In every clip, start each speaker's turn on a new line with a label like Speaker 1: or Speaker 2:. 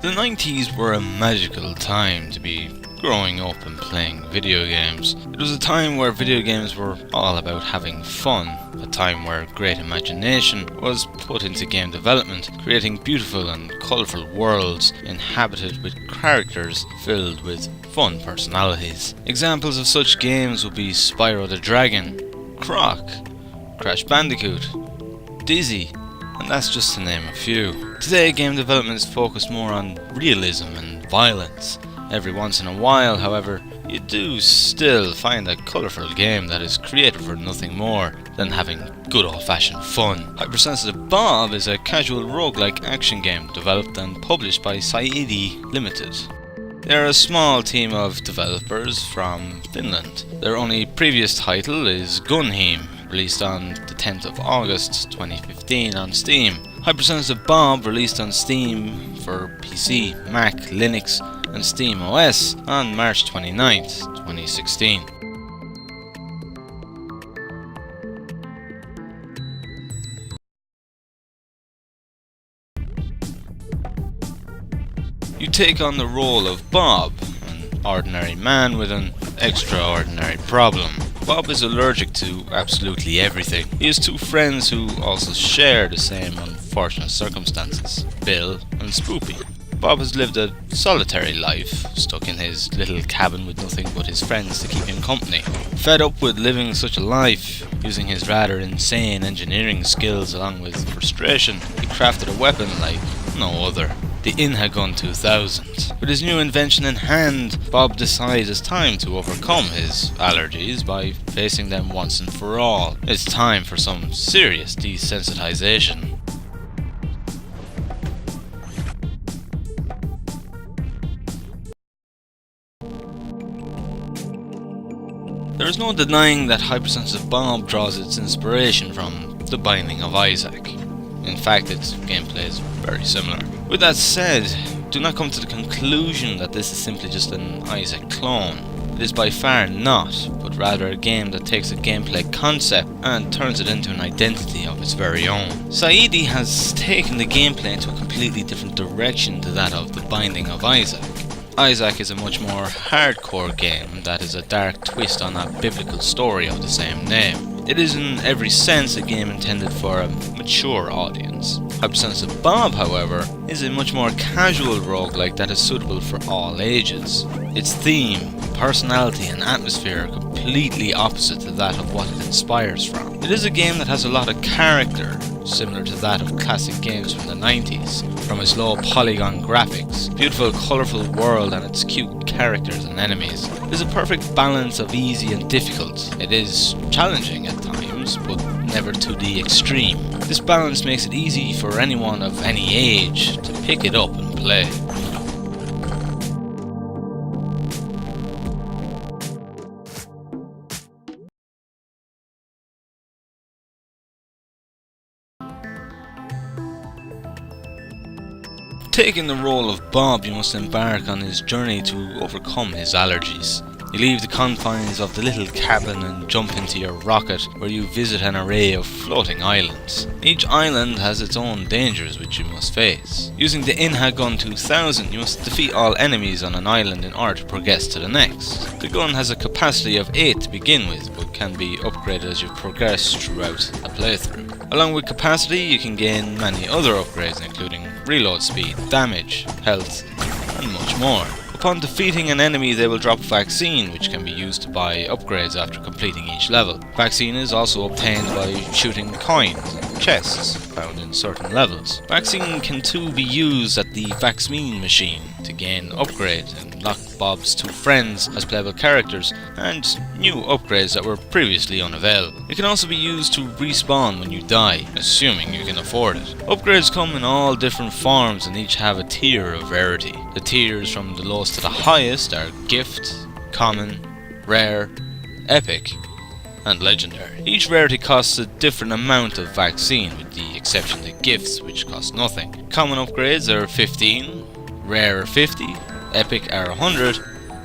Speaker 1: The 90s were a magical time to be growing up and playing video games. It was a time where video games were all about having fun, a time where great imagination was put into game development, creating beautiful and colourful worlds inhabited with characters filled with fun personalities. Examples of such games would be Spyro the Dragon, Croc, Crash Bandicoot, Dizzy, and that's just to name a few. Today, game development is focused more on realism and violence. Every once in a while, however, you do still find a colourful game that is created for nothing more than having good old-fashioned fun. Hypersensitive Bob is a casual roguelike action game developed and published by Sieidi Ltd. They are a small team of developers from Finland. Their only previous title is Gunheim, released on the 10th of August 2015 on Steam. Hypersensitive Bob released on Steam for PC, Mac, Linux and Steam OS on March 29th, 2016. You take on the role of Bob, an ordinary man with an extraordinary problem. Bob is allergic to absolutely everything. He has two friends who also share the same unfortunate circumstances, Bill and Spoopy. Bob has lived a solitary life, stuck in his little cabin with nothing but his friends to keep him company. Fed up with living such a life, using his rather insane engineering skills along with frustration, he crafted a weapon like no other, the Inhagun 2000. With his new invention in hand, Bob decides it's time to overcome his allergies by facing them once and for all. It's time for some serious desensitization. There is no denying that Hypersensitive Bob draws its inspiration from The Binding of Isaac. In fact, its gameplay is very similar. With that said, do not come to the conclusion that this is simply just an Isaac clone. It is by far not, but rather a game that takes a gameplay concept and turns it into an identity of its very own. Sieidi has taken the gameplay into a completely different direction to that of The Binding of Isaac. Isaac is a much more hardcore game that is a dark twist on that biblical story of the same name. It is in every sense a game intended for a mature audience. Hypersensitive Bob, however, is a much more casual roguelike that is suitable for all ages. Its theme, personality and atmosphere are completely opposite to that of what it inspires from. It is a game that has a lot of character, similar to that of classic games from the 90s, from its low polygon graphics, beautiful colourful world and its cute characters and enemies. It is a perfect balance of easy and difficult. It is challenging at times, but never to the extreme. This balance makes it easy for anyone of any age to pick it up and play. Taking the role of Bob, you must embark on his journey to overcome his allergies. You leave the confines of the little cabin and jump into your rocket, where you visit an array of floating islands. Each island has its own dangers which you must face. Using the Inhagun 2000, you must defeat all enemies on an island in order to progress to the next. The gun has a capacity of 8 to begin with, but can be upgraded as you progress throughout a playthrough. Along with capacity, you can gain many other upgrades, including reload speed, damage, health, and much more. Upon defeating an enemy, they will drop a vaccine, which can be used to buy upgrades after completing each level. Vaccine is also obtained by shooting coins and chests found in certain levels. Vaccine can too be used at the vaccine machine to gain upgrades and lock Bob's two friends as playable characters and new upgrades that were previously unavailable. It can also be used to respawn when you die, assuming you can afford it. Upgrades come in all different forms and each have a tier of rarity. The tiers from the lowest to the highest are Gift, Common, Rare, Epic, and Legendary. Each rarity costs a different amount of vaccine, with the exception of the Gifts, which cost nothing. Common upgrades are 15, Rare are 50, Epic are 100,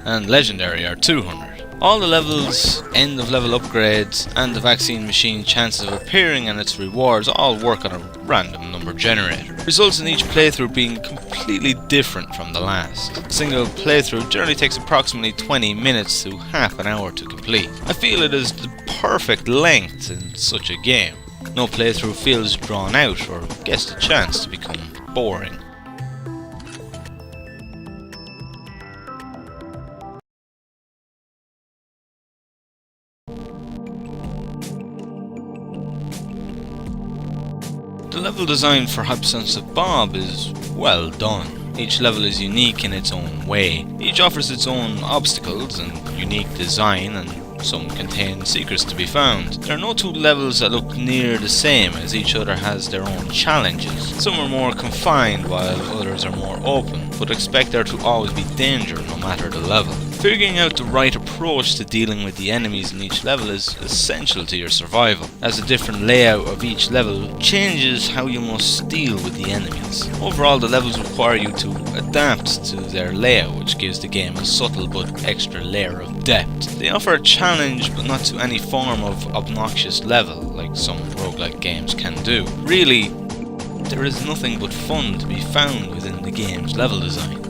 Speaker 1: and Legendary are 200. All the levels, end of level upgrades, and the vaccine machine chances of appearing and its rewards all work on a random number generator. Results in each playthrough being completely different from the last. A single playthrough generally takes approximately 20 minutes to half an hour to complete. I feel it is the perfect length in such a game. No playthrough feels drawn out or gets the chance to become boring. The level design for Hypersensitive Bob is well done. Each level is unique in its own way. Each offers its own obstacles and unique design, and some contain secrets to be found. There are no two levels that look near the same, as each other has their own challenges. Some are more confined while others are more open, but expect there to always be danger no matter the level. Figuring out the right approach to dealing with the enemies in each level is essential to your survival, as the different layout of each level changes how you must deal with the enemies. Overall, the levels require you to adapt to their layout, which gives the game a subtle but extra layer of depth. They offer a challenge, but not to any form of obnoxious level, like some roguelike games can do. Really, there is nothing but fun to be found within the game's level design.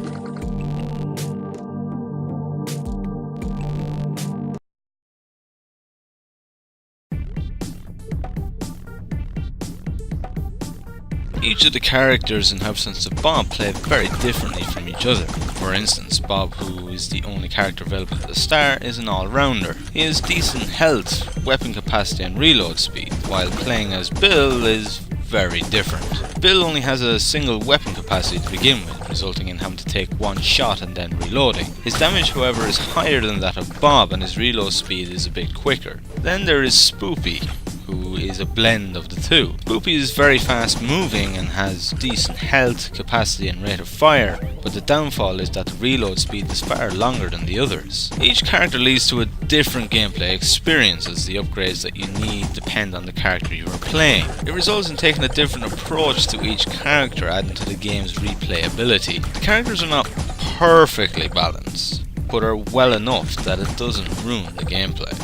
Speaker 1: Each of the characters in Hypersensitive Bob play very differently from each other. For instance, Bob, who is the only character available at the start, is an all-rounder. He has decent health, weapon capacity and reload speed, while playing as Bill is very different. Bill only has a single weapon capacity to begin with, resulting in having to take one shot and then reloading. His damage, however, is higher than that of Bob, and his reload speed is a bit quicker. Then there is Spoopy, who is a blend of the two. Spoopy is very fast moving and has decent health, capacity and rate of fire, but the downfall is that the reload speed is far longer than the others. Each character leads to a different gameplay experience, as the upgrades that you need depend on the character you are playing. It results in taking a different approach to each character, adding to the game's replayability. The characters are not perfectly balanced, but are well enough that it doesn't ruin the gameplay.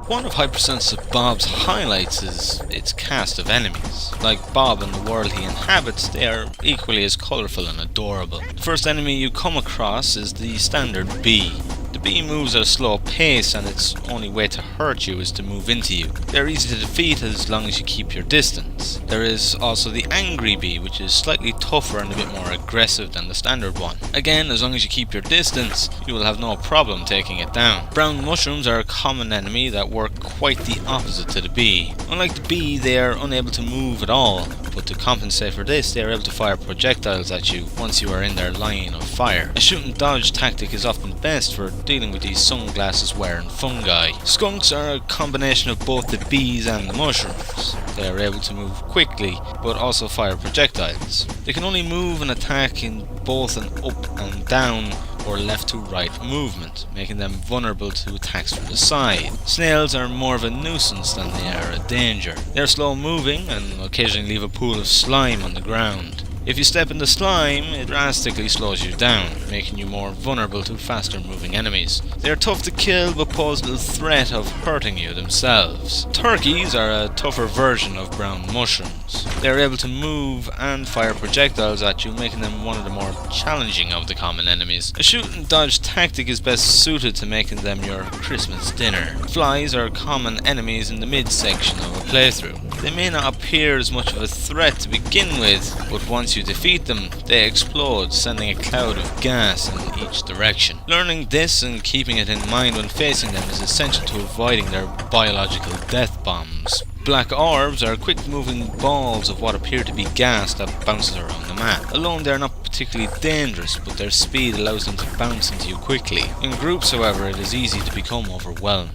Speaker 1: One of Hypersensitive Bob's highlights is its cast of enemies. Like Bob and the world he inhabits, they are equally as colourful and adorable. The first enemy you come across is the standard bee. The bee moves at a slow pace, and its only way to hurt you is to move into you. They're easy to defeat as long as you keep your distance. There is also the angry bee, which is slightly tougher and a bit more aggressive than the standard one. Again, as long as you keep your distance, you will have no problem taking it down. Brown mushrooms are a common enemy that work quite the opposite to the bee. Unlike the bee, they are unable to move at all, but to compensate for this, they are able to fire projectiles at you once you are in their line of fire. A shoot and dodge tactic is often best for dealing with these sunglasses wearing fungi. Skunks are a combination of both the bees and the mushrooms. They are able to move quickly, but also fire projectiles. They can only move and attack in both an up and down or left to right movement, making them vulnerable to attacks from the side. Snails are more of a nuisance than they are a danger. They are slow moving and occasionally leave a pool of slime on the ground. If you step in the slime, it drastically slows you down, making you more vulnerable to faster moving enemies. They are tough to kill, but pose little threat of hurting you themselves. Turkeys are a tougher version of brown mushrooms. They are able to move and fire projectiles at you, making them one of the more challenging of the common enemies. A shoot and dodge tactic is best suited to making them your Christmas dinner. Flies are common enemies in the mid-section of a playthrough. They may not appear as much of a threat to begin with, but once you defeat them, they explode, sending a cloud of gas in each direction. Learning this and keeping it in mind when facing them is essential to avoiding their biological death bombs. Black orbs are quick-moving balls of what appear to be gas that bounces around the map. Alone, they are not particularly dangerous, but their speed allows them to bounce into you quickly. In groups, however, it is easy to become overwhelmed.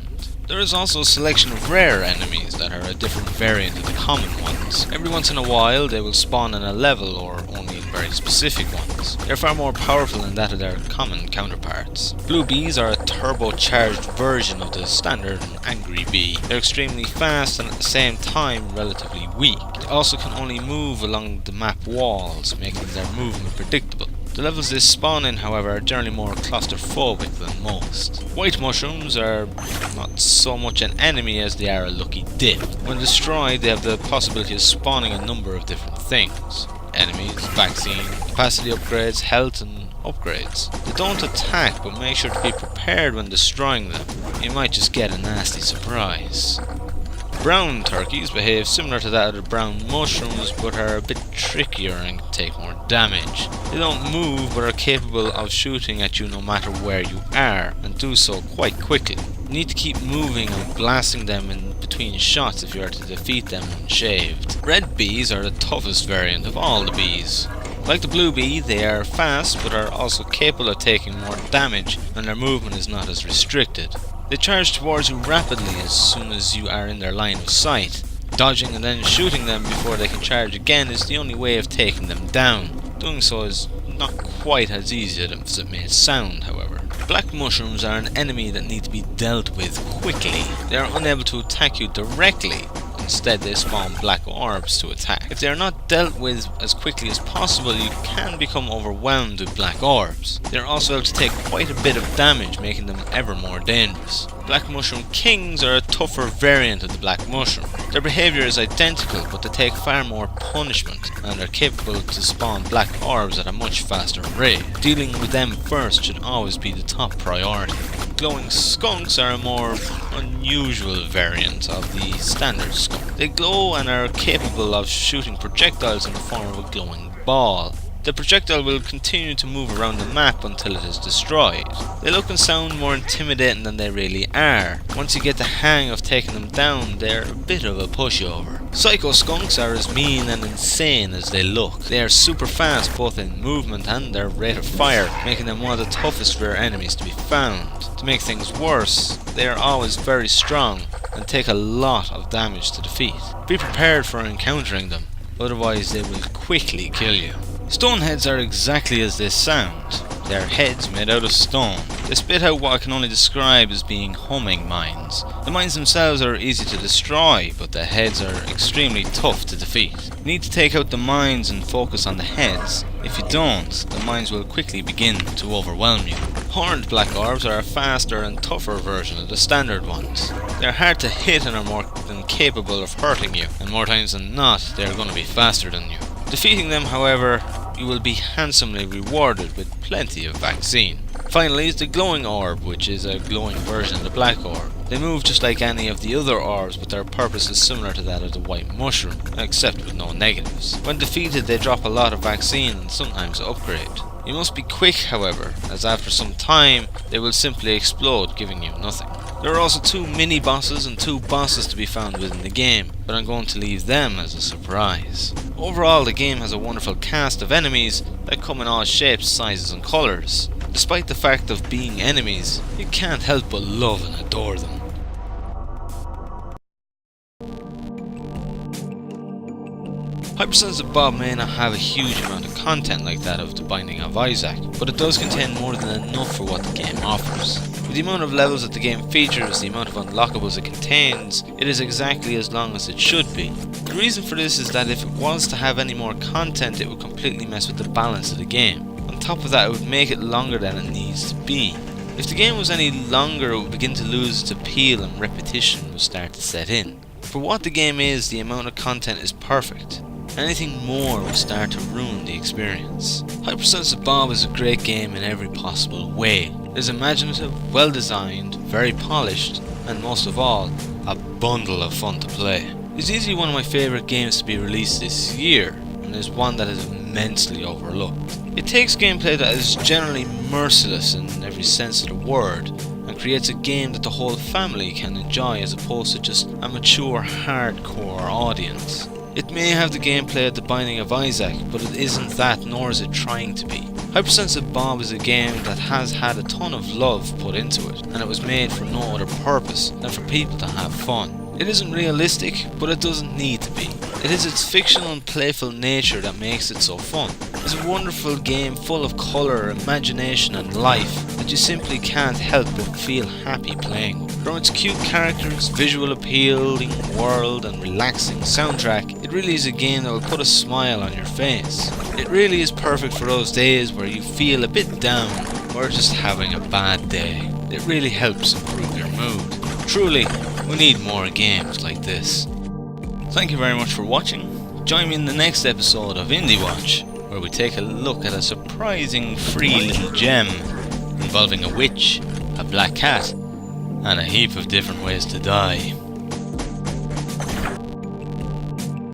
Speaker 1: There is also a selection of rare enemies that are a different variant of the common ones. Every once in a while they will spawn in a level or only in very specific ones. They're far more powerful than that of their common counterparts. Blue bees are a turbocharged version of the standard and angry bee. They're extremely fast and at the same time relatively weak. They also can only move along the map walls, making their movement predictable. The levels they spawn in, however, are generally more claustrophobic than most. White mushrooms are not so much an enemy as they are a lucky dip. When destroyed, they have the possibility of spawning a number of different things. Enemies, vaccine, capacity upgrades, health and upgrades. They don't attack, but make sure to be prepared when destroying them. You might just get a nasty surprise. Brown turkeys behave similar to that of the brown mushrooms, but are a bit trickier and can take more damage. They don't move, but are capable of shooting at you no matter where you are, and do so quite quickly. You need to keep moving and blasting them in between shots if you are to defeat them unshaved. Red bees are the toughest variant of all the bees. Like the blue bee, they are fast, but are also capable of taking more damage, and their movement is not as restricted. They charge towards you rapidly as soon as you are in their line of sight. Dodging and then shooting them before they can charge again is the only way of taking them down. Doing so is not quite as easy as it may sound, however. Black mushrooms are an enemy that need to be dealt with quickly. They are unable to attack you directly. Instead, they spawn black orbs to attack. If they are not dealt with as quickly as possible, you can become overwhelmed with black orbs. They are also able to take quite a bit of damage, making them ever more dangerous. Black mushroom kings are a tougher variant of the black mushroom. Their behaviour is identical, but they take far more punishment and are capable to spawn black orbs at a much faster rate. Dealing with them first should always be the top priority. Glowing skunks are a more unusual variant of the standard skunk. They glow and are capable of shooting projectiles in the form of a glowing ball. The projectile will continue to move around the map until it is destroyed. They look and sound more intimidating than they really are. Once you get the hang of taking them down, they're a bit of a pushover. Psycho skunks are as mean and insane as they look. They are super fast both in movement and their rate of fire, making them one of the toughest rare enemies to be found. To make things worse, they are always very strong and take a lot of damage to defeat. Be prepared for encountering them, otherwise they will quickly kill you. Stoneheads are exactly as they sound. They are heads made out of stone. They spit out what I can only describe as being humming mines. The mines themselves are easy to destroy, but the heads are extremely tough to defeat. You need to take out the mines and focus on the heads. If you don't, the mines will quickly begin to overwhelm you. Horned black orbs are a faster and tougher version of the standard ones. They are hard to hit and are more than capable of hurting you, and more times than not, they are going to be faster than you. Defeating them, however, you will be handsomely rewarded with plenty of vaccine. Finally is the glowing orb, which is a glowing version of the black orb. They move just like any of the other orbs, but their purpose is similar to that of the white mushroom, except with no negatives. When defeated, they drop a lot of vaccine and sometimes upgrade. You must be quick, however, as after some time, they will simply explode, giving you nothing. There are also 2 mini-bosses and 2 bosses to be found within the game, but I'm going to leave them as a surprise. Overall, the game has a wonderful cast of enemies that come in all shapes, sizes and colours. Despite the fact of being enemies, you can't help but love and adore them. Hypersensitive Bob may not have a huge amount of content like that of The Binding of Isaac, but it does contain more than enough for what the game offers. With the amount of levels that the game features, the amount of unlockables it contains, it is exactly as long as it should be. The reason for this is that if it was to have any more content, it would completely mess with the balance of the game. On top of that, it would make it longer than it needs to be. If the game was any longer, it would begin to lose its appeal and repetition would start to set in. For what the game is, the amount of content is perfect. Anything more will start to ruin the experience. Hypersensitive Bob is a great game in every possible way. It is imaginative, well designed, very polished, and most of all, a bundle of fun to play. It's easily one of my favourite games to be released this year, and is one that is immensely overlooked. It takes gameplay that is generally merciless in every sense of the word, and creates a game that the whole family can enjoy as opposed to just a mature, hardcore audience. It may have the gameplay of The Binding of Isaac, but it isn't that, nor is it trying to be. Hypersensitive Bob is a game that has had a ton of love put into it, and it was made for no other purpose than for people to have fun. It isn't realistic, but it doesn't need to be. It is its fictional and playful nature that makes it so fun. It's a wonderful game full of colour, imagination and life that you simply can't help but feel happy playing. From its cute characters, visual appealing world and relaxing soundtrack, it really is a game that will put a smile on your face. It really is perfect for those days where you feel a bit down or just having a bad day. It really helps improve your mood. Truly, we need more games like this. Thank you very much for watching. Join me in the next episode of Indiewatch, where we take a look at a surprising free little gem involving a witch, a black cat, and a heap of different ways to die.